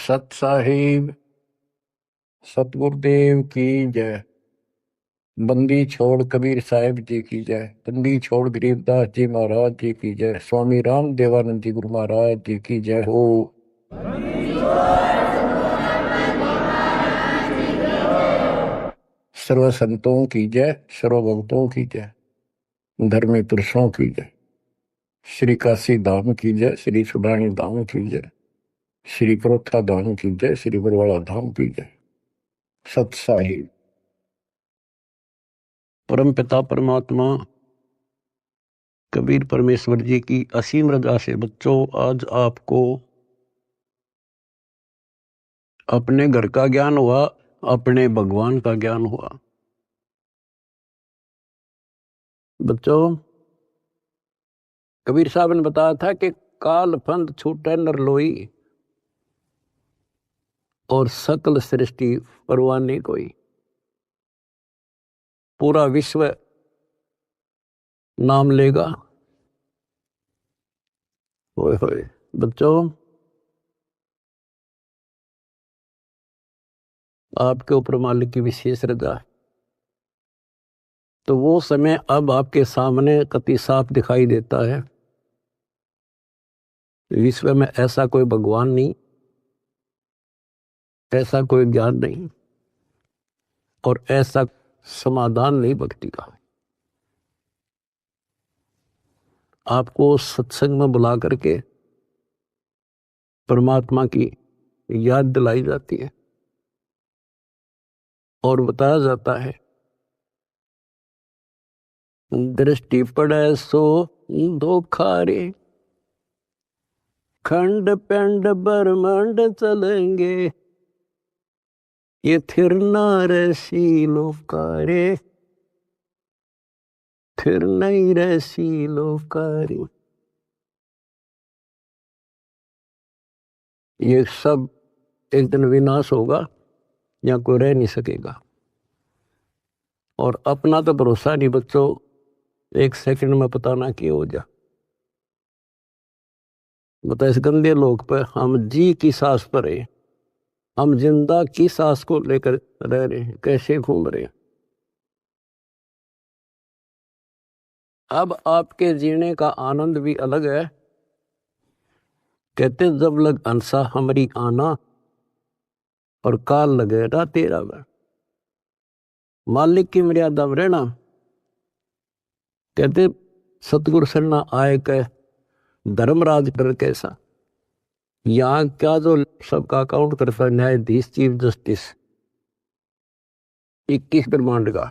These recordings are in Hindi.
सत साहिब सतगुरुदेव की जय। बंदी छोड़ कबीर साहिब जी की जय। बंदी छोड़ गरीबदास जी महाराज जी की जय। स्वामी राम देवानंद जी गुरु महाराज जी की जय हो। सर्व संतों की जय, सर्व भक्तों की जय, धर्मी पुरुषों की जय। श्री काशी धाम की जय, श्री सुडानी धाम की जय, श्री प्रोथा धाम की जय, श्री बरवाड़ा धाम की जय। सत साहिब। परम पिता परमात्मा कबीर परमेश्वर जी की असीम रजा से बच्चों आज आपको अपने घर का ज्ञान हुआ, अपने भगवान का ज्ञान हुआ। बच्चों कबीर साहब ने बताया था कि काल फंद छूटे नर लोई और सकल सृष्टि परवानी कोई। पूरा विश्व नाम लेगा। होए होए बच्चों आपके ऊपर मालिक की विशेष रजा है। तो वो समय अब आपके सामने कति साफ दिखाई देता है। विश्व में ऐसा कोई भगवान नहीं, ऐसा कोई ज्ञान नहीं और ऐसा समाधान नहीं भक्ति का। आपको सत्संग में बुला करके परमात्मा की याद दिलाई जाती है और बताया जाता है दृष्टि पड़े सो धोखा रे, खंड पेंड ब्रह्मांड चलेंगे, ये थिर नारसी लोकारे, थिर नहीं रसी लोकारे। ये सब एक दिन विनाश होगा, या कोई रह नहीं सकेगा। और अपना तो भरोसा नहीं बच्चों, एक सेकंड में पता ना क्या हो जा। बता इस गंदे लोक पर हम जी की सांस पर है, हम जिंदा की सांस को लेकर रह रहे हैं, कैसे घूम रहे हैं। अब आपके जीने का आनंद भी अलग है। कहते जब लग अंसा हमारी आना और काल लगे ना तेरा में, मालिक की मर्यादा में रहना। कहते सतगुरु सरना आए कह धर्मराज कर कैसा। यहाँ क्या जो सबका अकाउंट करता है न्यायाधीश चीफ जस्टिस 21 ब्रह्मांड का,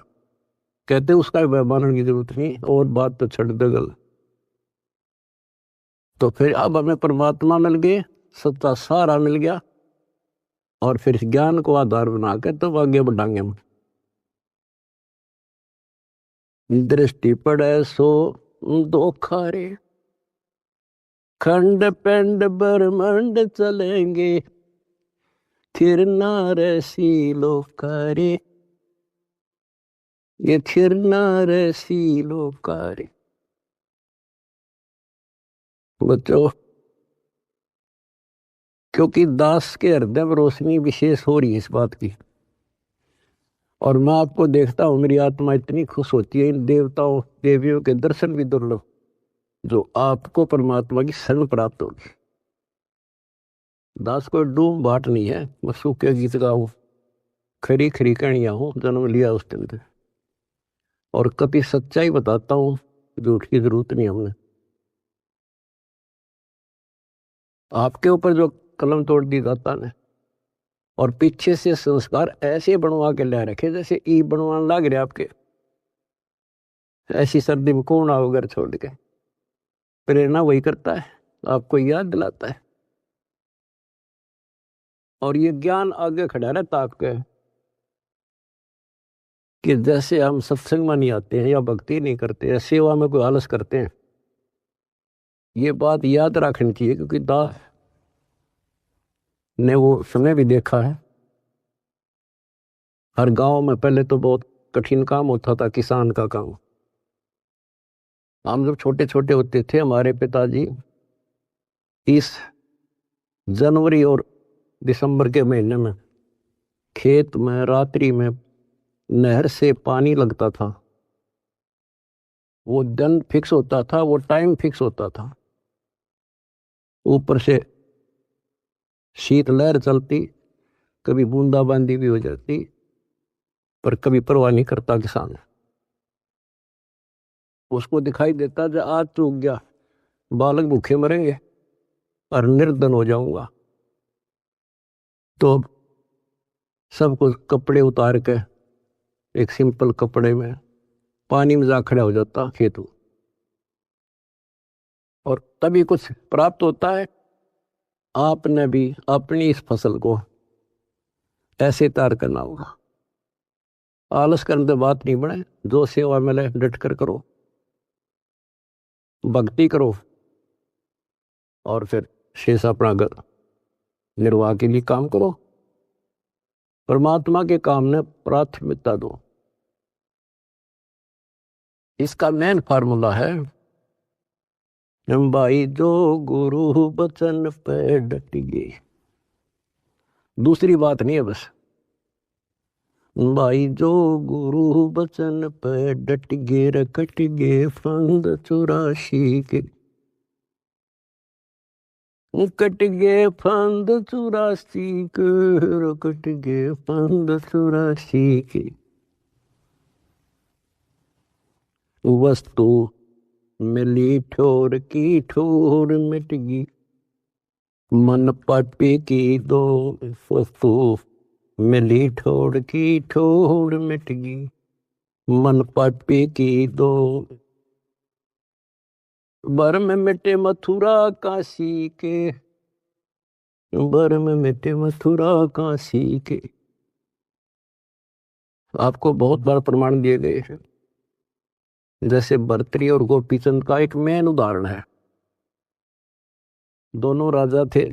कहते उसका मानने की जरूरत नहीं और बात तो छड़ दगल। तो फिर अब हमें परमात्मा मिल गए, सच्चा सारा मिल गया और फिर ज्ञान को आधार बना के तो आगे बढ़ाएंगे हम। दृष्टि पड़े सो धोखा रे, खंड पेंड ब्रह्मांड चलेंगे, थिर नारसी लोकारे, ये थिर नारसी लोकारे। बच्चों क्योंकि दास के हृदय में रोशनी विशेष हो रही है इस बात की, और मैं आपको देखता हूं मेरी आत्मा इतनी खुश होती है इन देवताओं देवियों के दर्शन भी दुर्लभ, जो आपको परमात्मा की शरण प्राप्त होगी। दास कोई डूम बाट नहीं है, मैं सूखे गीत गाऊं, खरी खरी कहानियां हूं, जन्म लिया उस दिन से, और कभी सच्चाई बताता हूं, झूठ की जरूरत नहीं हमने। आपके ऊपर जो कलम तोड़ दी दाता ने, और पीछे से संस्कार ऐसे बनवा के ले रखे जैसे ई बनवाने लग रहे आपके। ऐसी सर्दी में कौन आओ घर छोड़ के। प्रेरणा वही करता है, आपको याद दिलाता है, और ये ज्ञान आगे खड़ा रहता आपके कि जैसे हम सत्संग में नहीं आते हैं या भक्ति नहीं करते या सेवा में कोई आलस करते हैं। ये बात याद रखनी चाहिए, क्योंकि दास ने वो समय भी देखा है। हर गांव में पहले तो बहुत कठिन काम होता था, किसान का काम। हम जब छोटे छोटे होते थे, हमारे पिताजी 30 जनवरी और दिसंबर के महीने में खेत में रात्रि में नहर से पानी लगता था। वो दिन फिक्स होता था, वो टाइम फिक्स होता था। ऊपर से शीतलहर चलती, कभी बूंदाबांदी भी हो जाती, पर कभी परवाह नहीं करता किसान। उसको दिखाई देता जो आज चूक गया, बालक भूखे मरेंगे और निर्धन हो जाऊंगा। तो सब कुछ कपड़े उतार के एक सिंपल कपड़े में पानी में जा खड़ा हो जाता खेत, और तभी कुछ प्राप्त होता है। आपने भी अपनी इस फसल को ऐसे तैयार करना होगा। आलस करने से बात नहीं बने, जो सेवा मिले डट कर करो, भक्ति करो, और फिर शेष अपना घर निर्वाह के लिए काम करो। परमात्मा के काम ने प्राथमिकता दो। इसका मेन फार्मूला है भाई, जो गुरु बचन पे डट गए। दूसरी बात नहीं है बस भाई, जो गुरु बचन पे डट गे रकट गे फंद 84 के, कट गे फंद 84 के, रकट गे फंद 84 के। वस्तु मिली ठोर की ठोर मिट गई, मन पापी की दो। वस्तु मिली ठोर की ठोर मिट गई, मन पापी की दो। बर में मिटे मथुरा काशी के, बर में मिटे मथुरा काशी के। आपको बहुत बार प्रमाण दिए गए हैं। जैसे भर्तृहरि और गोपीचंद का एक मेन उदाहरण है। दोनों राजा थे।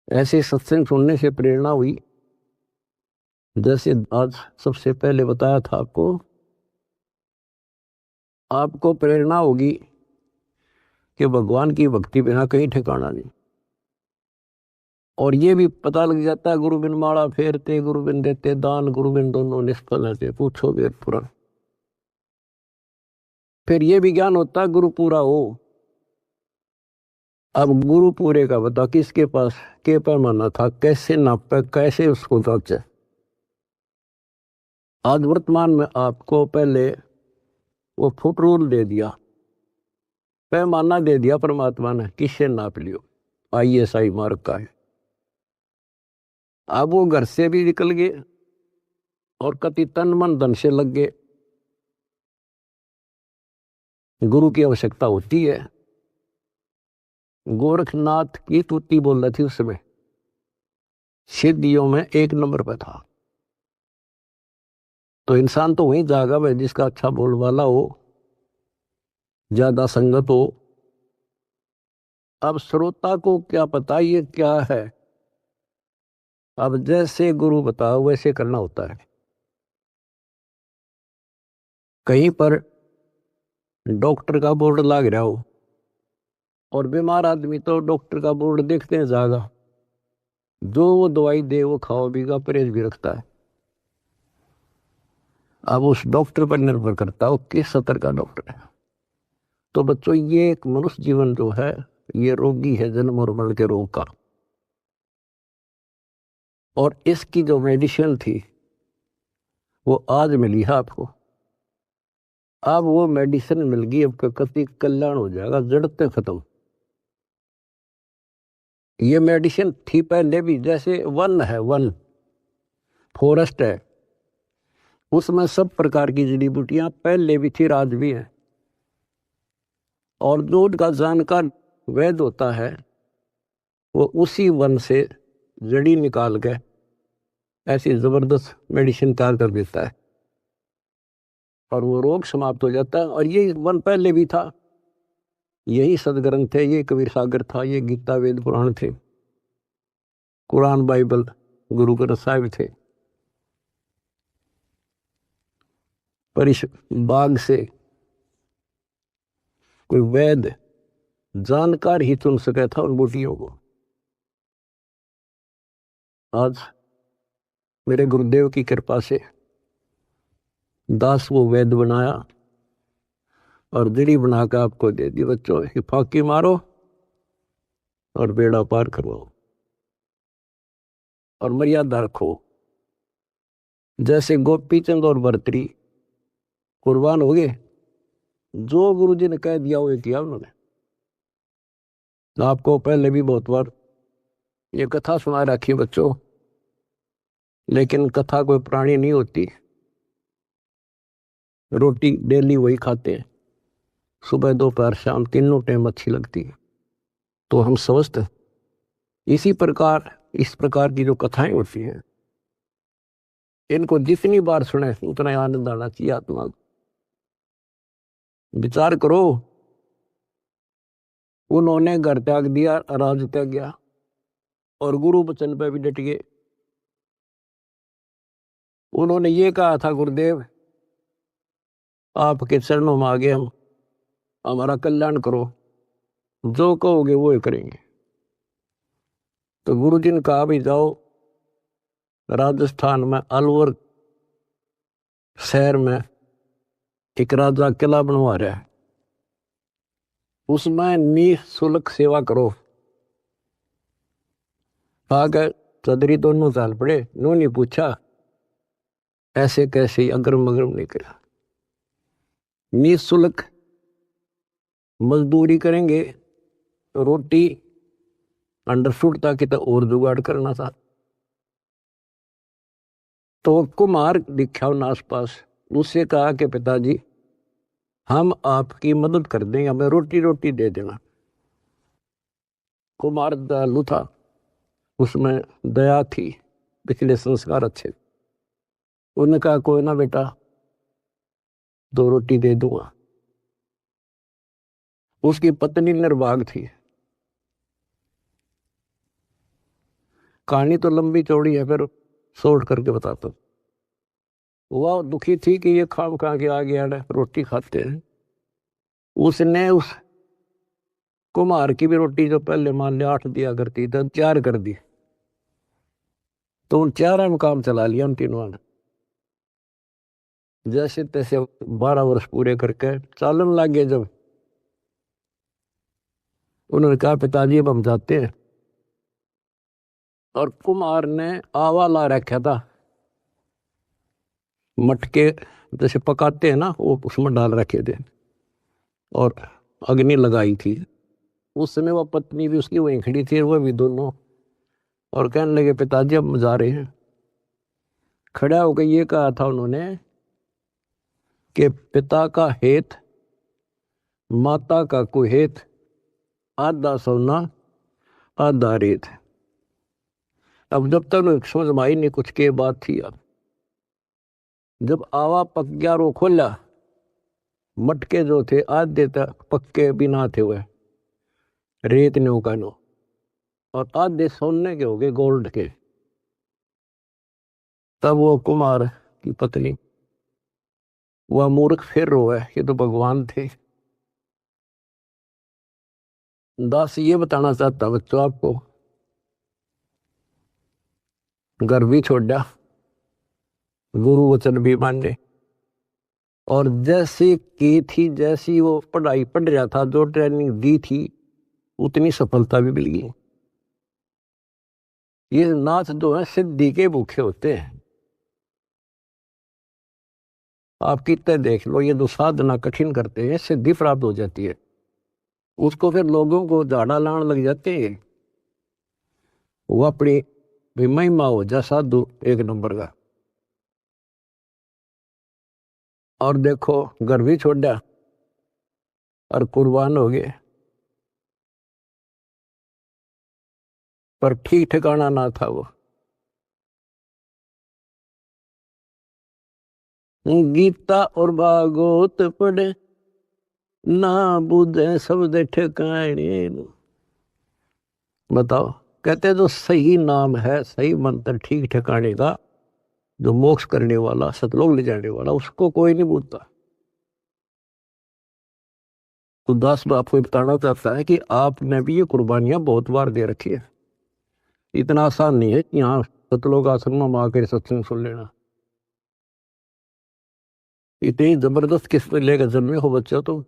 ऐसे सत्संग सुनने से प्रेरणा हुई, जैसे आज सबसे पहले बताया था आपको प्रेरणा होगी कि भगवान की भक्ति बिना कहीं ठिकाना नहीं। और ये भी पता लग जाता है, गुरु बिन माला फेरते, गुरु बिन देते दान, गुरु बिन दोनों निष्फल रहते, पूछो वेद पुराण। फिर ये भी ज्ञान होता है गुरु पूरा हो। अब गुरु पूरे का बता, किसके पास के पैमाना था, कैसे नापे, कैसे उसको जांचे। आज वर्तमान में आपको पहले वो फुट रूल दे दिया, पैमाना दे दिया परमात्मा ने, किससे नाप लियो। ISI मार्क का है। अब वो घर से भी निकल गए और कति तन मन धन से लग गए। गुरु की आवश्यकता होती है। गोरखनाथ की तुति बोल रही थी उस समय, सिद्धियों में 1 नंबर पर था। तो इंसान तो वहीं जागा भाई जिसका अच्छा बोल वाला हो, ज्यादा संगत हो। अब श्रोता को क्या पता ये क्या है। अब जैसे गुरु बताओ वैसे करना होता है। कहीं पर डॉक्टर का बोर्ड लग रहा हो और बीमार आदमी तो डॉक्टर का बोर्ड देखते हैं ज्यादा, जो वो दवाई दे वो खाओ बीगा, परहेज भी रखता है। अब उस डॉक्टर पर निर्भर करता हो किस स्तर का डॉक्टर है। तो बच्चों, ये एक मनुष्य जीवन जो है ये रोगी है, जन्म और मरण के रोग का। और इसकी जो मेडिसिन थी वो आज मिली है आपको। अब वो मेडिसिन मिल गई, अब कति कल्याण हो जाएगा, जड़ते खत्म। ये मेडिसिन थी पहले भी, जैसे वन है, वन फॉरेस्ट है, उसमें सब प्रकार की जड़ी बूटियां पहले भी थी, आज भी है। और जो उनका जानकार वैद्य होता है वो उसी वन से जड़ी निकाल के ऐसी जबरदस्त मेडिसिन तैयार कर देता है और वो रोग समाप्त हो जाता है। और ये वन पहले भी था, यही सदग्रंथ थे, ये कबीर सागर था, ये गीता वेद पुराण थे, कुरान बाइबल गुरु ग्रंथ साहिब थे। पर इस बाग से कोई वैद्य जानकार ही चुन सका था उन बूटियों को। आज मेरे गुरुदेव की कृपा से 10 वो वेद बनाया और दीड़ी बनाकर आपको दे दी। बच्चों ये फाकी मारो और बेड़ा पार करवाओ और मर्यादा रखो। जैसे गोपी चंद और भर्तरी कुर्बान हो गए, जो गुरु जी ने कह दिया वो किया उन्होंने। आपको पहले भी बहुत बार ये कथा सुना रखी है बच्चों, लेकिन कथा कोई प्राणी नहीं होती। रोटी डेली वही खाते हैं, सुबह दोपहर शाम तीनों टाइम अच्छी लगती है। तो हम समझते हैं इसी प्रकार इस प्रकार की जो कथाएं होती हैं, इनको जितनी बार सुने उतना आनंद आना चाहिए आत्मा को। विचार करो, उन्होंने घर त्याग दिया, राज त्याग गया और गुरु वचन पे भी डट गए। उन्होंने ये कहा था, गुरुदेव आपके चरणों में आगे हम, हमारा कल्याण करो, जो कहोगे वो ही करेंगे। तो गुरु जी ने कहा भी जाओ राजस्थान में अलवर शहर में एक राजा किला बनवा रहा है, उसमें निःशुल्क सेवा करो। आगे चौधरी दोनों साल पड़े, उन्होंने पूछा ऐसे कैसे, अगरम अगरम नहीं करा। निःशुल्क मजदूरी करेंगे, रोटी अंडरस्टूड था कि तो और जुगाड़ करना था। तो कुम्हार दिखा उन आसपास, उससे कहा कि पिताजी हम आपकी मदद कर देंगे, हमें रोटी रोटी दे देना। कुम्हार दयालु था, उसमें दया थी, पिछले संस्कार अच्छे। उन्होंने कहा कोई ना बेटा, 2 रोटी दे दूंगा। उसकी पत्नी निर्भाग थी। कहानी तो लंबी चौड़ी है, फिर शॉर्ट करके बताता हूं। वह दुखी थी कि ये खाम खा के आ गया रोटी खाते हैं। उसने उस कुम्हार की भी रोटी जो पहले मान लिया 8 दिया करती थी, 4 कर दी। तो उन 4 में काम चला लिया उन तीनों ने। जैसे तैसे 12 वर्ष पूरे करके चालन लग गए। जब उन्होंने कहा पिताजी अब हम जाते हैं, और कुम्हार ने आवा ला रखा था, मटके जैसे पकाते हैं ना, वो उसमें डाल रखे थे और अग्नि लगाई थी। उस समय वह पत्नी भी उसकी वहीं खड़ी थी, वह भी दोनों, और कहने लगे पिताजी अब हम जा रहे हैं। खड़ा होकर ये कहा था उन्होंने कि पिता का हेत माता का कुहेत, आधा सोना आधा रेत। अब जब तक समझ में आई नहीं कुछ के बात थी। अब जब आवा पक गया रो खोला, मटके जो थे आधे तक पक्के बिना थे, हुए रेत ने उकानो, और आधे सोने के हो गए, गोल्ड के। तब वो कुमार की पत्नी, वह मूर्ख फिर रोए, ये तो भगवान थे। दास ये बताना चाहता बच्चों आपको, घर भी छोड़ा, गुरु वचन भी माने, और जैसी की थी, जैसी वो पढ़ाई पढ़ रहा था, जो ट्रेनिंग दी थी, उतनी सफलता भी मिल गई। ये नाथ जो है सिद्धि के भूखे होते हैं। आप कितने देख लो, ये जो साधना कठिन करते हैं, सिद्धि प्राप्त हो जाती है, उसको फिर लोगों को झाड़ा लाने लग जाते हैं। वो अपनी भी महिमा हो जा साधु एक नंबर का। और देखो घर भी छोड़ा और कुर्बान हो गए, पर ठीक ठिकाना ना था। वो गीता और भागवत पढ़े ना बुझे शब्द ठिकाने। बताओ, कहते जो सही नाम है, सही मंत्र ठीक ठिकाने का, जो मोक्ष करने वाला, सतलोक ले जाने वाला, उसको कोई नहीं पूछता। तो दास आपको बताना चाहता है कि आपने भी ये कुर्बानियां बहुत बार दे रखी है। इतना आसान नहीं है कि यहाँ सतलोक आश्रम में आकर सत्संग सुन लेना। इतनी जबरदस्त किस्मत लेकर जन्मे हो बच्चा तुम,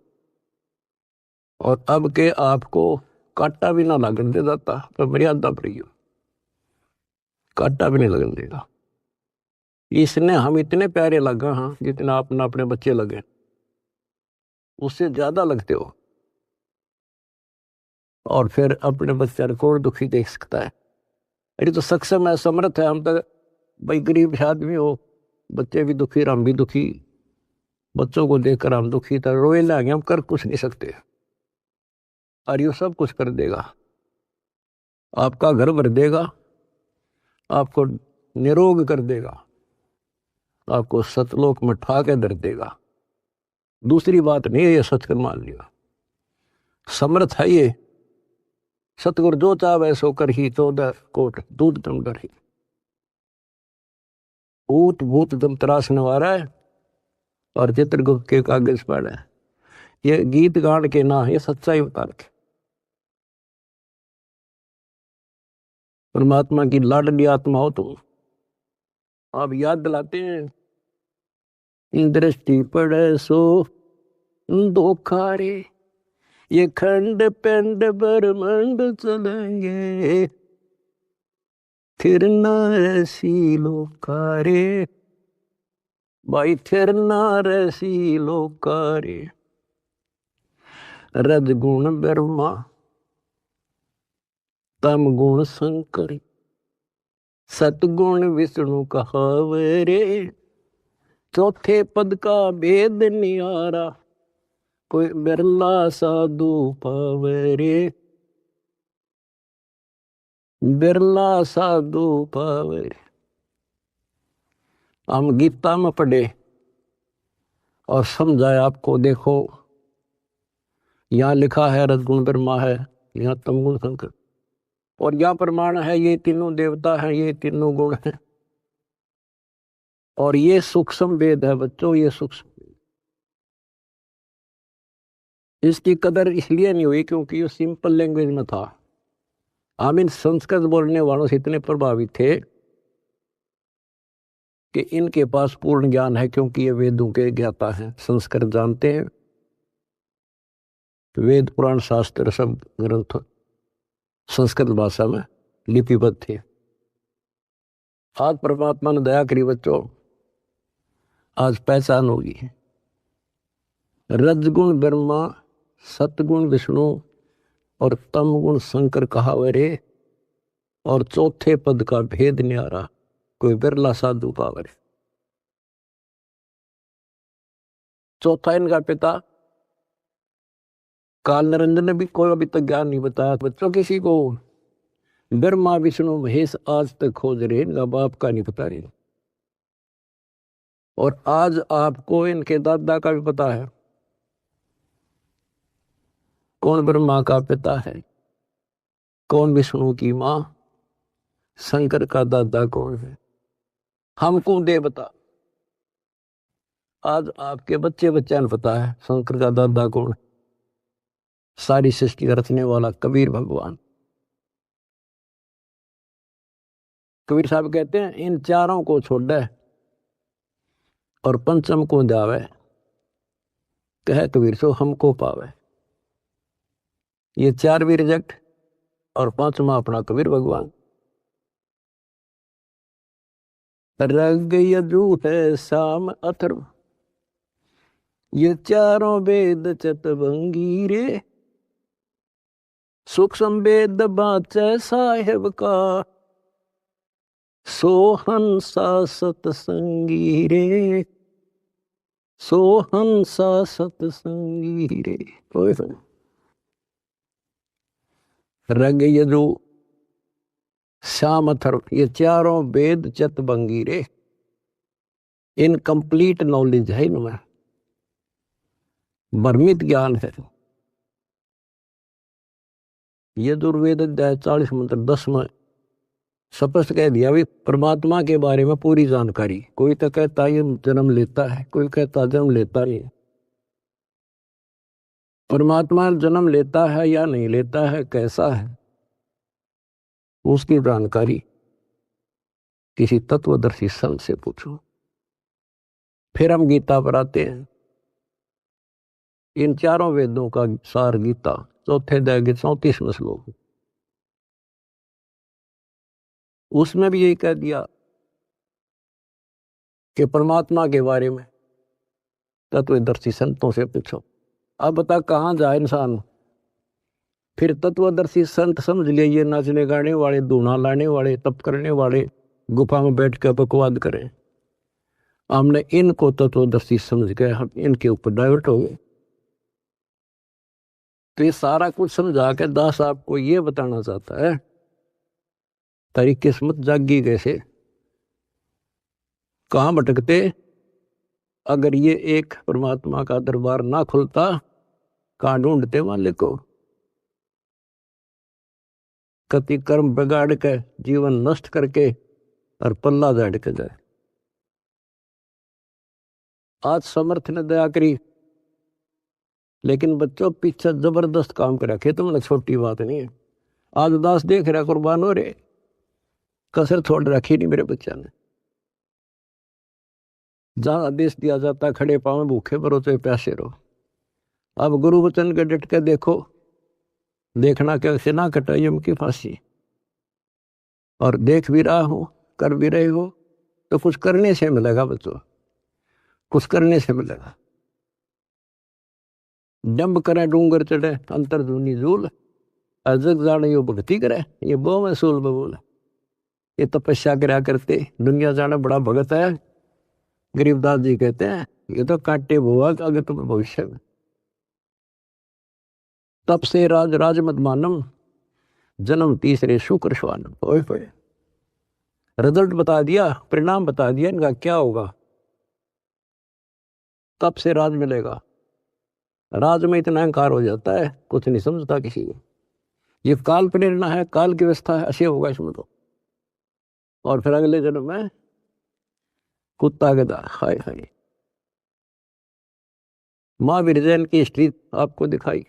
और अब के आपको कांटा भी ना लगन दे जाता, पर मर्यादा पर ही कांटा भी नहीं लगन देगा। इसने हम इतने प्यारे लगा, हाँ, जितना अपना अपने बच्चे लगे, उससे ज्यादा लगते हो। और फिर अपने बच्चे को दुखी देख सकता है। अरे तो सक्षम है, समर्थ है, हम तो भाई गरीब आदमी हो, बच्चे भी दुखी, हम भी दुखी, बच्चों को देखकर हम दुखी था, रोए लागे, हम कर कुछ नहीं सकते। और ये सब कुछ कर देगा, आपका घर भर देगा, आपको निरोग कर देगा, आपको सतलोक में ठा के धर देगा। दूसरी बात नहीं है, ये सच कर मान लिया, समर्थ है ये। सतगुरु जो चाहे सो कर ही, 14 कोट दूध तुम डर ही। ऊत भूत दम त्रास नवारा है, और चित्रगुप्त के कागज पर है। ये गीत गान के ना, ये सच्चाई बता रखे। परमात्मा की लाडली आत्मा हो तुम। आप याद दिलाते हैं, दृष्टि पड़े सो धोखा रे, ये खंड पिंड ब्रह्मांड चलेंगे, फिर ना ऐसी लोकारे, भाई फिर ना ऐसी लोकारे। रज गुण ब्रह्मा, तम गुण शंकर, सतगुण विष्णु कहावरे, चौथे पद का भेद नियारा, कोई बिरला साधु पावरे, बिरला साधु पावरे। हम गीता में पढ़े और समझाए आपको। देखो यहाँ लिखा है रजगुण ब्रह्मा है, यहाँ तमगुण शंकर, और यहाँ प्रमाण है ये तीनों देवता हैं, ये तीनों गुण हैं। और ये सूक्ष्म वेद है बच्चों, ये सूक्ष्म। इसकी कदर इसलिए नहीं हुई क्योंकि ये सिंपल लैंग्वेज में था। हम इन संस्कृत बोलने वालों से इतने प्रभावित थे कि इनके पास पूर्ण ज्ञान है, क्योंकि ये वेदों के ज्ञाता हैं, संस्कृत जानते हैं। वेद पुराण शास्त्र सब ग्रंथ संस्कृत भाषा में लिपिबद्ध थे। आज परमात्मा ने दया करी बच्चों, आज पहचान होगी। रजगुण ब्रह्मा, सतगुण विष्णु और तमगुण शंकर कहावरे, और चौथे पद का भेद न्यारा, कोई बिरला साधु पावरे। चौथा इनका पिता काल निरंजन ने भी कोई अभी तक ज्ञान नहीं बताया बच्चों किसी को। ब्रह्मा विष्णु महेश आज तक खोज रहे, इनका बाप का नहीं पता रहे। और आज आपको इनके दादा का भी पता है, कौन ब्रह्मा का पिता है, कौन विष्णु की मां, शंकर का दादा कौन है, हमको दे बता। आज आपके बच्चे बच्चा ने पता है शंकर का दादा कौन है। सारी सृष्टि का रचने वाला कबीर भगवान। कबीर साहब कहते हैं इन चारों को छोड़े और पंचम को जावे, कहे कबीर सो हमको पावे। ये चार भी रिजेक्ट और पांचवा अपना कबीर भगवान। रग यजु है शाम अथर्व, ये चारों वेद चतवंगी रे, सूक्ष्म वेद बाचे साहेब का, सोहंसा सतसंगी रे, सोहंसा सतसंगी रे। रग यजु श्याम अथर्व, ये चारों वेद चतवंगी रे, इनकम्प्लीट नॉलेज है इनमें, भ्रमित ज्ञान है। यजुर्वेद अध्याय 40 मंत्र 10 में स्पष्ट कह दिया भी परमात्मा के बारे में पूरी जानकारी। कोई तो कहता है जन्म लेता है, कोई कहता जन्म लेता नहीं। परमात्मा जन्म लेता है या नहीं लेता है, कैसा है, उसकी जानकारी किसी तत्वदर्शी संत से पूछो। फिर हम गीता पर आते हैं। इन चारों वेदों का सार गीता, चौथे अध्याय के 34वें श्लोक, उसमें भी यही कह दिया कि परमात्मा के बारे में तत्वदर्शी संतों से पूछो। अब बता कहाँ जाए इंसान। फिर तत्वदर्शी संत समझ लिए ये नाचने गाने वाले, धूना लाने वाले, तप करने वाले, गुफा में बैठ कर बकवाद करें। हमने इनको तत्वदर्शी समझ गए, हम इनके ऊपर डाइवर्ट हो गए। तो ये सारा कुछ समझा के दास आपको ये बताना चाहता है, तेरी किस्मत जागी कैसे, कहाँ भटकते। अगर ये एक परमात्मा का दरबार ना खुलता, कहाँ ढूंढते मालिक को। कति कर्म बिगाड़ के, जीवन नष्ट करके और पल्ला झाड़ के जाए। आज समर्थ ने दया करी, लेकिन बच्चों पीछे जबरदस्त काम कर रखे, तुमने छोटी बात नहीं है। आज उदास देख रहा कुर्बान हो रहे, कसर छोड़ रखी नहीं मेरे बच्चा ने। जहां आदेश दिया जाता खड़े पांव भूखे भरो तो प्यासे रहो। अब गुरु वचन के डट के देखो, देखना कैसे ना कटाई उनकी फांसी। और देख भी रहा हो, कर भी रहे हो, तो कुछ करने से मिलेगा बच्चों, कुछ करने से मिलेगा। डंब करे डूंगर चढ़े अंतर धुनी झूल, अजग जाने यो भक्ति करे ये बो में सूल बबूल। ये तपस्या करा करते दुनिया जाना बड़ा भगत है। गरीबदास जी कहते हैं ये तो कांटे हुआ आगे तुम्हें भविष्य में। तप से राज राज मत मानम, जन्म तीसरे शुक्र श्वानम। ओए होए, रिजल्ट बता दिया, परिणाम बता दिया इनका क्या होगा। तप से राज मिलेगा। राज में इतना अहंकार हो जाता है, कुछ नहीं समझता किसी को। ये काल प्रेरणा है, काल की व्यवस्था है, ऐसे होगा इसमें तो। और फिर अगले जन्म में कुत्ता गधा। हाय हाय। महावीर जैन की हिस्ट्री आपको दिखाई,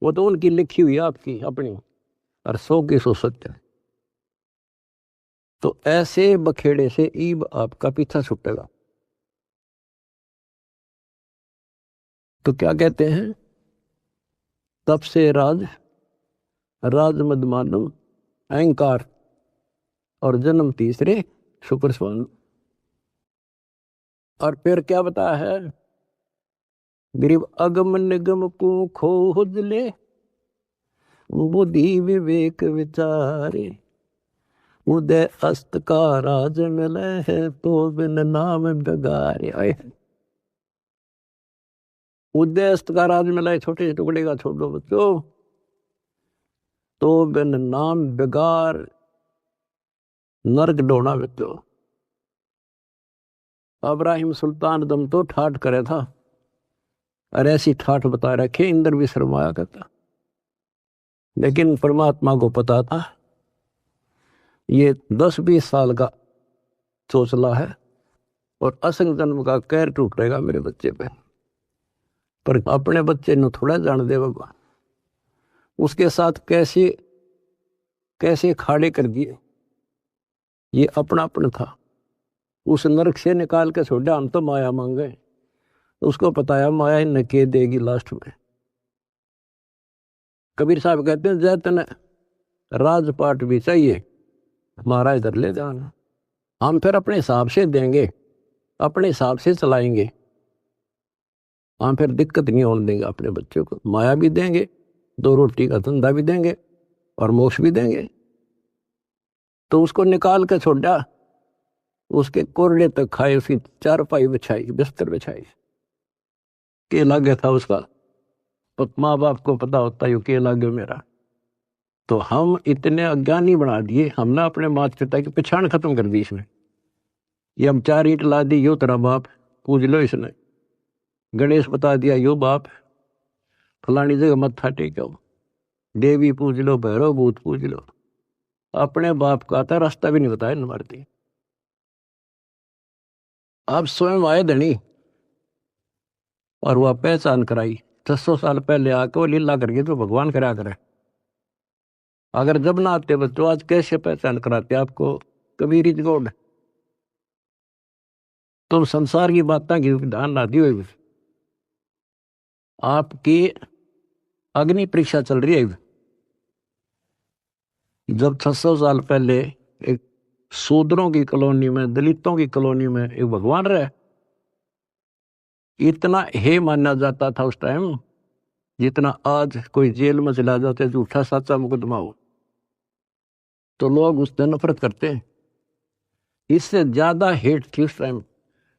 वो तो उनकी लिखी हुई आपकी अपनी, और 100 की 100 सत्य। तो ऐसे बखेड़े से ईब आपका पीछा छूटेगा। तो क्या कहते हैं, तप से राज राज मद मानव, अहंकार और जन्म तीसरे शुक्र स्वान। और फिर क्या बताया है, गरीब अगम निगम को खोज ले, बुद्धि विवेक विचारे, उदय अस्त का राज मिले है तो बिन नाम बेगारे। उदय अस्त का राज मिला है, छोटे टुकड़े का छोड़ दो बच्चों, तो बिन नाम बेगार नरक डोना बच्चों। इब्राहिम सुल्तान दम तो ठाठ करे था, और ऐसी ठाठ बता रखे इंद्र भी शर्माया करता। लेकिन परमात्मा को पता था ये 10-20 साल का चोचला है और असंग जन्म का कहर टूटेगा मेरे बच्चे पे। पर अपने बच्चे ने थोड़ा जान दे भगवान, उसके साथ कैसे कैसे खाड़े कर दिए। ये अपना अपना था, उस नरक से निकाल के छोड़ा, हम तो माया मांगे। उसको पताया माया इन्हें के देगी लास्ट में। कबीर साहब कहते हैं जैतन राजपाट भी चाहिए, हमारा इधर ले जाना। हम फिर अपने हिसाब से देंगे, अपने हिसाब से चलाएंगे। हम फिर दिक्कत नहीं होने देंगे अपने बच्चों को। माया भी देंगे, 2 रोटी का धंधा भी देंगे और मोक्ष भी देंगे। तो उसको निकाल के छोड़ा, उसके कोरडे तक खाए, उसकी चारपाई बिछाई, बिस्तर बिछाई। केला गया था उसका, माँ बाप को पता होता है केला गया मेरा। तो हम इतने अज्ञानी बना दिए, हमने अपने माता पिता की पहचान खत्म कर दी इसमें। ये हम 4 ईंट ला दी, यो तेरा बाप, पूज लो इसने। गणेश बता दिया यो बाप, फलानी जगह मत्था टेको, देवी पूज लो, भैरव भूत पूज लो। अपने बाप का था रास्ता भी नहीं बताया न मारती। आप स्वयं आए धनी और वह पहचान कराई। 600 साल पहले आके वो लीला करके तो भगवान करा करे। अगर जब ना आते बच्चों, आज कैसे पहचान कराते आपको। Kabir is God. तुम संसार की बातें की ध्यान ना दियो। आपकी अग्नि परीक्षा चल रही है। जब 600 साल पहले एक शूद्रों की कॉलोनी में, दलितों की कॉलोनी में एक भगवान रहे, इतना हे माना जाता था उस टाइम जितना आज कोई जेल में चला जाते झूठा सच्चा मुकदमा हो तो लोग उससे नफरत करते हैं। इससे ज्यादा हेट थी उस टाइम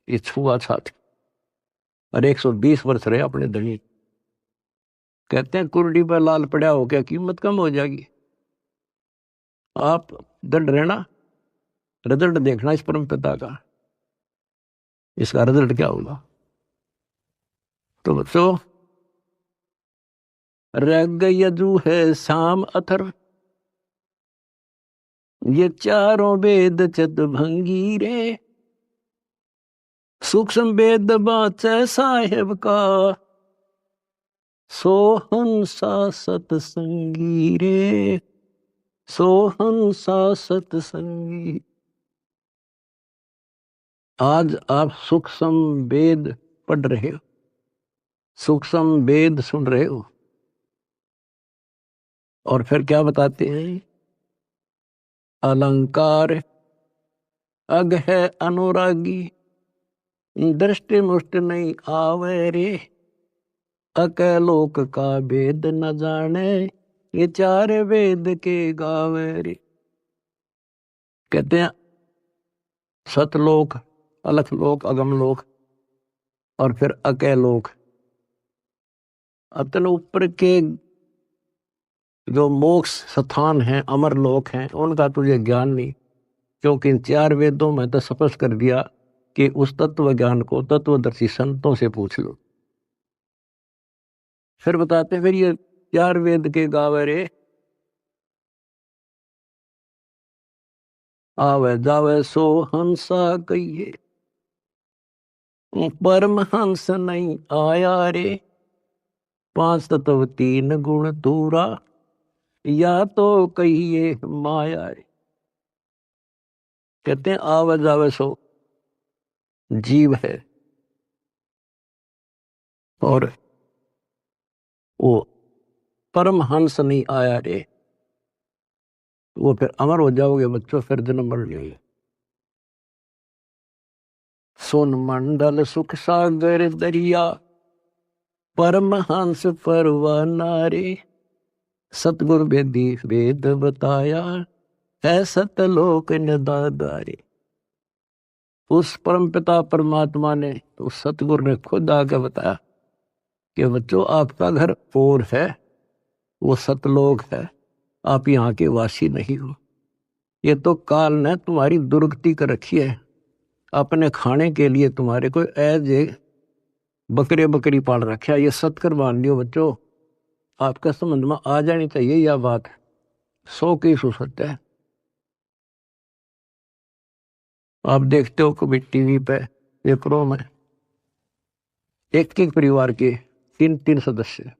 ये छुआछूत। और 120 वर्ष रहे अपने दलित। कहते हैं कुर्डी पर लाल पड़ा हो क्या कीमत कम हो जाएगी। आप दंड रहना, रिजल्ट देखना इस परम पिता का, इसका रिजल्ट क्या होगा। तो बच्चों, रग यजु है शाम अथर, ये चारों वेद चत भंगी रे, सूक्ष्म वेद बाचे साहेब का, सोहंसा सतसंगी रे, सोहंसा सतसंगी। आज आप सूक्ष्म वेद पढ़ रहे हो, सूक्ष्म वेद सुन रहे हो, और फिर क्या बताते हैं, अलंकार अग है अनुरागी, दृष्टि मुष्ट नहीं आवे रे, अकलोक का वेद न जाने, ये चार वेद के गावे रे। कहते हैं सतलोक, अलखलोक, अगमलोक और फिर अकलोक। अतन ऊपर के जो मोक्ष स्थान हैं, अमर लोक हैं, उनका तुझे ज्ञान नहीं, क्योंकि इन चार वेदों में तो स्पष्ट कर दिया कि उस तत्व ज्ञान को तत्वदर्शी संतों से पूछ लो। फिर बताते हैं, फिर ये चार वेद के गावे रे, आवे जावे सो हंसा कहिए, परम हंस नहीं आया रे, पांच तत्व तीन गुण दूरा, या तो कहिए माया रे। कहते हैं आवे जावे सो जीव है, और वो परम हंस नहीं आया रे, वो फिर अमर हो जाओगे बच्चों, फिर जन्म मर जाएंगे। सोन मंडल सुख सागर दरिया, परम हंस परवाना रे, सतगुरु वेदी वेद बताया, है सतलोक निदादारे। उस परम पिता परमात्मा ने, उस सतगुरु ने खुद आके बताया कि बच्चों आपका घर और है, वो सतलोक है, आप यहाँ के वासी नहीं हो। ये तो काल ने तुम्हारी दुर्गति कर रखी है, अपने खाने के लिए तुम्हारे को एज ए बकरे बकरी पाल रखा है। ये सत्कर मान लियो बच्चों, आपका समझ में आ जानी चाहिए यह बात, 100 की सत्य है। आप देखते हो कभी टीवी पे पेपरों में एक एक परिवार के 3 3 सदस्य,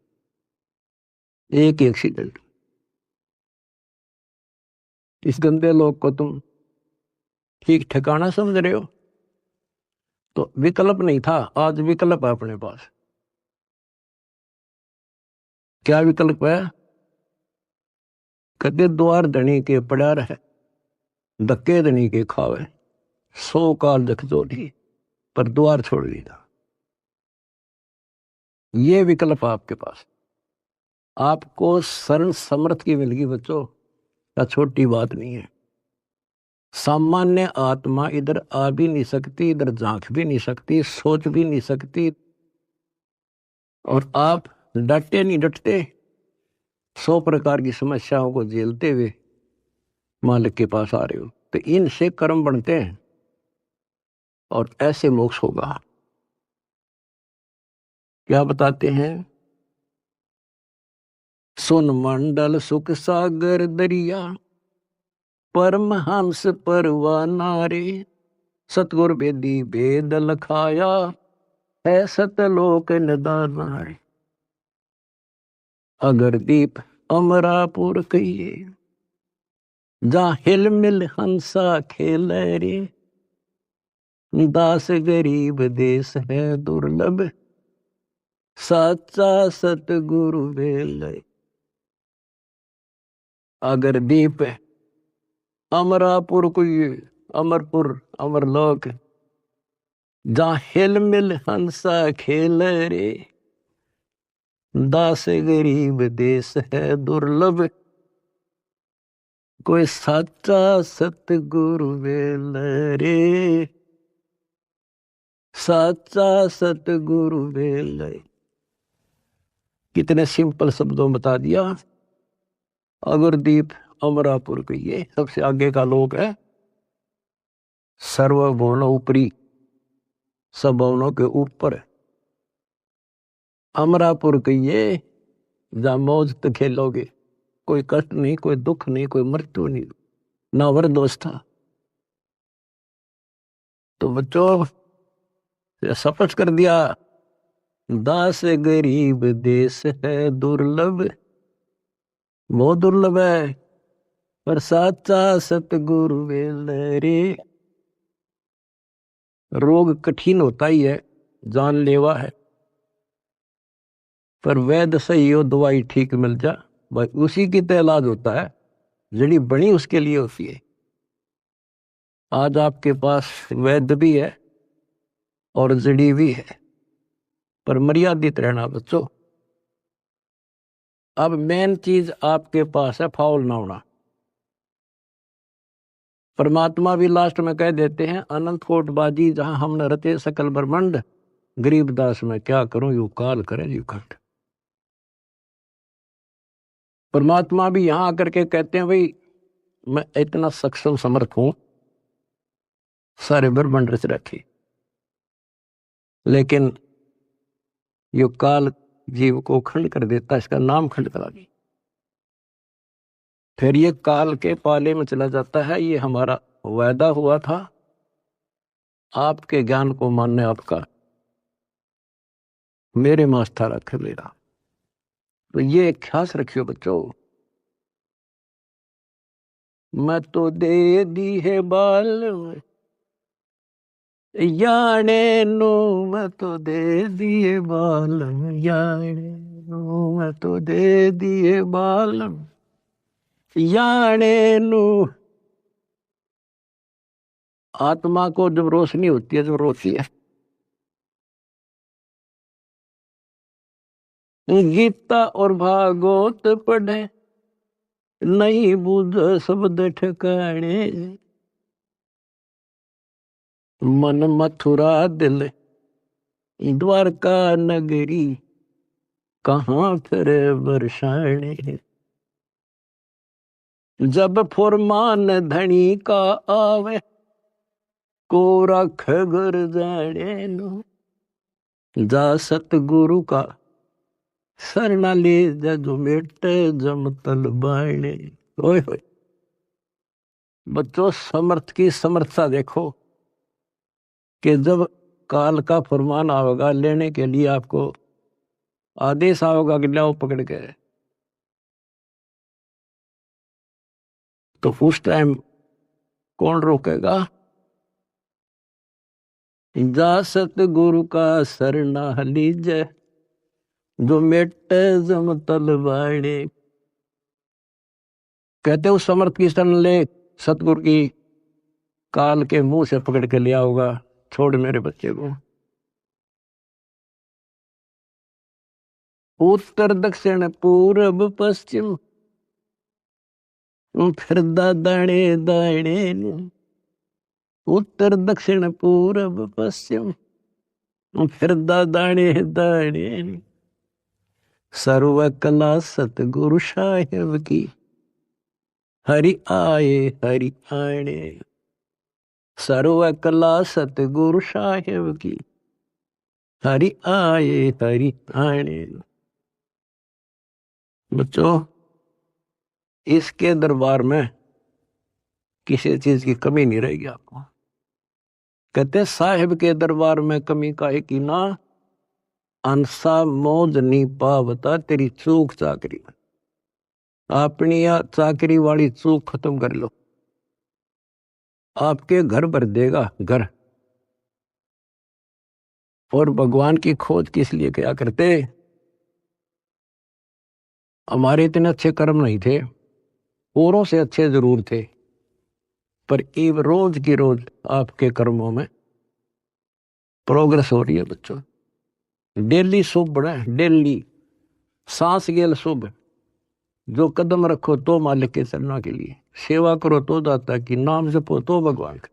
एक एक्सीडेंट। इस गंदे लोग को तुम ठीक ठिकाना समझ रहे हो। तो विकल्प नहीं था, आज विकल्प है अपने पास। क्या विकल्प है, कदे द्वार धनी के पड़ा रहे, धक्के धनी के खावे, 100 काल जख जोड़ी, पर द्वार छोड़ दिया। ये विकल्प आपके पास, आपको शरण समर्थ की मिल गई बच्चों, क्या छोटी बात नहीं है। सामान्य आत्मा इधर आ भी नहीं सकती, इधर झांक भी नहीं सकती, सोच भी नहीं सकती, और आप डटे नहीं डटते, 100 प्रकार की समस्याओं को झेलते हुए मालिक के पास आ रहे हो। तो इनसे कर्म बनते हैं और ऐसे मोक्ष होगा। क्या बताते हैं, सुन मंडल सुख सागर दरिया, परम हंस परवाना रे, सतगुर वेदी वेद लखाया, है सतलोक निदाना रे। अगर दीप अमरापुर कहिए, जहाँ हिल मिल हंसा खेले रे, दास गरीब देश है दुर्लभ, सच्चा सतगुरु वेले। अगर दीप अमरापुर कोई अमरपुर अमरलोक, जहाँ हिल मिल हंसा खेले रे, दास गरीब देश है दुर्लभ, कोई सच्चा सतगुरु वेले रे, सच्चा सतगुरु वेले। कितने सिंपल शब्दों में बता दिया। अगरदीप अमरापुर के ये सबसे आगे का लोक है, सर्वभुवन ऊपरी, सब भवनों के ऊपर है। अमरापुर के ये जहाँ मौज तो खेलोगे, कोई कष्ट नहीं, कोई दुख नहीं, कोई मृत्यु नहीं, ना वरदोस्था। तो बच्चों स्पष्ट कर दिया, दास गरीब देश है दुर्लभ, वो दुर्लभ है, पर साचा सतगुरु वेले रे। रोग कठिन होता ही है, जानलेवा है, पर वैद्य सही हो, दवाई ठीक मिल जा, भाई उसी की तो इलाज होता है, जड़ी बनी उसके लिए होती है। आज आपके पास वैद्य भी है और जड़ी भी है, पर मर्यादित रहना बच्चों। अब मेन चीज आपके पास है फाउल ना होना। परमात्मा भी लास्ट में कह देते हैं, अनंत कोट बाजी जहां हमने रचे सकल ब्रह्मांड, गरीबदास में क्या करूं यू काल करे यू खंड। परमात्मा भी यहां आकर के कहते हैं, भाई मैं इतना सक्षम समर्थ हूं, सारे ब्रह्मांड रच रखे, लेकिन यो काल जीव को खंड कर देता, इसका नाम खंड करा दी, फिर ये काल के पाले में चला जाता है। ये हमारा वायदा हुआ था, आपके ज्ञान को मानने आपका, मेरे में आस्था रख मेरा। तो ये ख्यास रखियो बच्चों, मैं तो दे दी है बाल याने नो, मैं तो दे दिए बाल याने नो, मैं तो दे दिए बाल याने नो। आत्मा को जब रोशनी होती है, जब रोती है, गीता और भागवत पढ़े, नहीं बुझ शब्द ठिकाने, मन मथुरा दिल द्वारका नगरी, कहाँ फिर बरसाने। जब फुरमान धनी का आवे, को रख घर जाने नो, जा सतगुरु का सरना ले जा, जो मेटे जम तल बाणे। ओए होए बच्चों, समर्थ की समर्थता देखो, कि जब काल का फरमान आवेगा लेने के लिए, आपको आदेश आवेगा कि लाओ पकड़ के, तो उस टाइम कौन रोकेगा? जा सतगुरु का सरना लीजे, जो मेटे जम तल बाणे। कहते उस समर्थ की शरण ले, सतगुरु की काल के मुंह से पकड़ के लिया होगा, छोड़ मेरे बच्चे को। उत्तर दक्षिण पूर्व पश्चिम, फिर दाणे दाणे, उत्तर दक्षिण पूर्व पश्चिम, फिर दाणे दाणे। सर्व कला सतगुरु साहेब की, हरि आए हरि आने। सर्व कला सतगुरु साहेब की, हरि आए हरि आने। बच्चों, इसके दरबार में किसी चीज की कमी नहीं रहेगी आपको। कहते साहिब के दरबार में कमी काहे की ना, अंसा मौज नहीं पावता तेरी चूक चाकरी। अपनी चाकरी वाली चूक खत्म कर लो, आपके घर भर देगा घर। और भगवान की खोज किस लिए क्या करते? हमारे इतने अच्छे कर्म नहीं थे, औरों से अच्छे जरूर थे, पर ये रोज की रोज आपके कर्मों में प्रोग्रेस हो रही है बच्चों। डेली शुभ बढ़े, डेली सांस गेल शुभ। जो कदम रखो तो मालिक के चरणों के लिए, सेवा करो तो दाता की, नाम जपो तो भगवान का,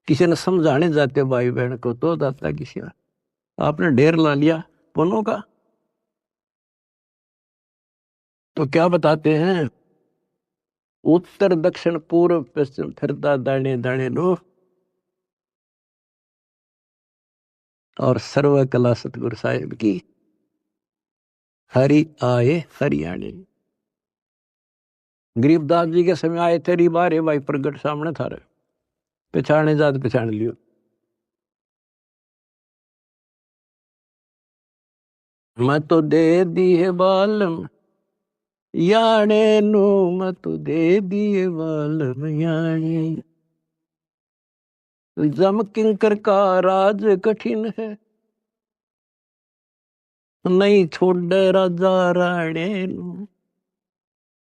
किसी ने समझाने जाते भाई बहन को तो दाता की सेवा। आपने ढेर ला लिया पुण्यों का, तो क्या बताते हैं? उत्तर दक्षिण पूर्व पश्चिम फिरता दाने दाने लो, और सर्व कला सतगुरु साहिब की, हरि आए हरियाणे। गरीबदास जी के समय आए थे बारे भाई प्रगट सामने था, पहचाने जात पहचान लियो। मैं तो दे दी है बालम याने नो, मैं तो दे दिए बालम याने। जम किंकर का राज कठिन है, नहीं छोड़ राजा राणे नु।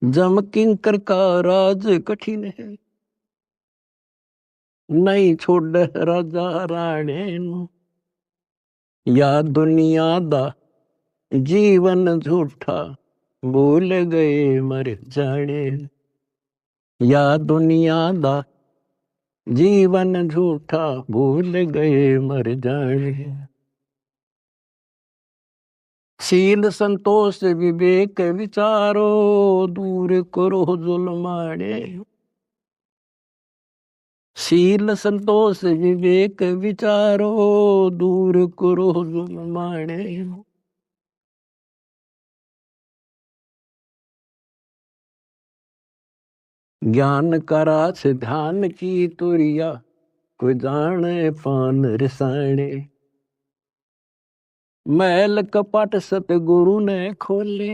जम किंकर का राज कठिन है, नहीं छोड़ राजा राणे नु। या दुनिया दा जीवन झूठा, भूल गए मर जाने। या दुनिया दा जीवन झूठा, भूल गए मर जाने। शील संतोष विवेक विचारो, दूर करो जुल्माने। शील संतोष विवेक विचारो, दूर करो जुल्माने। ज्ञान करा से ध्यान की तुरिया, कोई जाने पान रसाने। महल कपट सतगुरु ने खोले,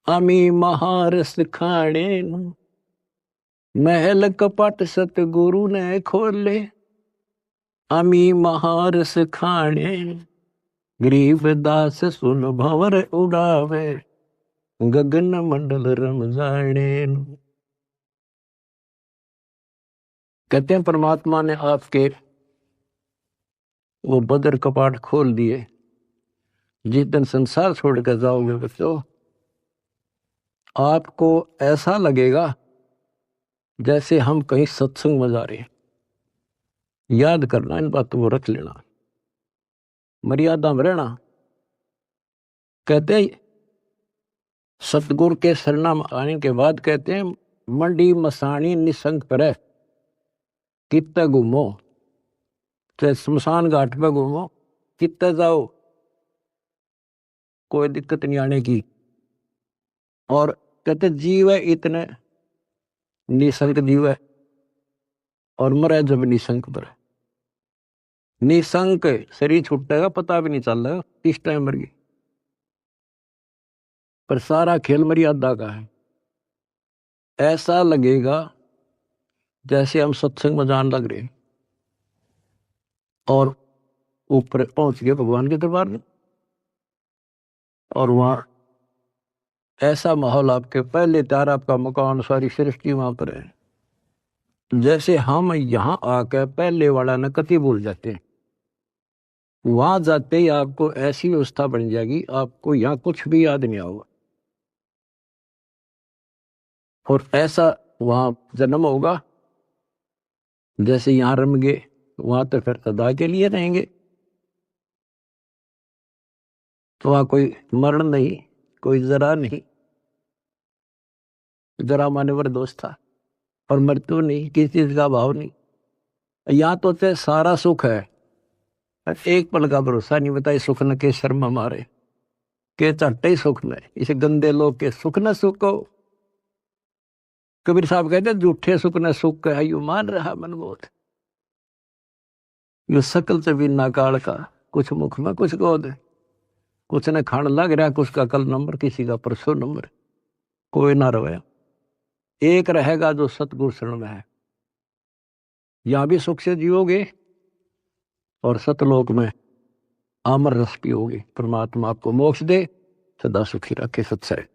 अमी महारस खाने। महल कपट सतगुरु ने खोले, अमी महारस खाने। गरीब दास सुन भंवर उड़ावे, गगन मंडल रम जाने। कहते हैं परमात्मा ने आपके वो बदर कपाट खोल दिए। जिस दिन संसार छोड़कर जाओगे बच्चों, आपको ऐसा लगेगा जैसे हम कहीं सत्संग में जा रहे हैं। याद करना, इन बातों को रख लेना, मर्यादा में रहना। कहते हैं सतगुरु के शरणा में आने के बाद कहते हैं, मंडी मसानी निसंग पर कित्ते घूमो, चाहे शमशान घाट पे घूमो, कित्ते जाओ, कोई दिक्कत नहीं आने की। और कहते जीव है इतने निसंक जीव है, और मरे जब निसंक पर। निसंक शरीर छूटेगा, पता भी नहीं चल रहा किस टाइम मर गई, पर सारा खेल मर्यादा का है। ऐसा लगेगा जैसे हम सत्संग में जान लग रहे, और ऊपर पहुंच गए भगवान के दरबार में, और वहां ऐसा माहौल, आपके पहले त्यार आपका मकान, सारी सृष्टि वहां पर है। जैसे हम यहाँ आकर पहले वाला न कति भूल जाते हैं, वहां जाते ही आपको ऐसी व्यवस्था बन जाएगी, आपको यहाँ कुछ भी याद नहीं होगा। और ऐसा वहां जन्म होगा जैसे यहाँ रम गए, वहां तो फिर सदा के लिए रहेंगे। तो वहां कोई मरण नहीं, कोई जरा नहीं, जरा मानवर दोष था, और मृत्यु नहीं, किसी चीज का भाव नहीं। यहाँ तो सारा सुख है, एक पल का भरोसा नहीं। बताइए सुख न के शर्म हमारे, के चट्टे ही सुख में, इस गंदे लोग के सुख न सुख हो। कबीर साहब कहते झूठे सुख न सुख है, यू मान रहा मन बोध। यू सकल से बिना काल का, कुछ मुख में कुछ गोद। कुछ ने खान लग रहा, कुछ का कल नंबर, किसी का परसों नंबर। कोई ना रहे, एक रहेगा जो सतगुरु शरण में है। यहां भी सुख से जियोगे और सतलोक में अमर रस पियोगे। परमात्मा आपको मोक्ष दे, सदा सुखी रखे। सत्संग।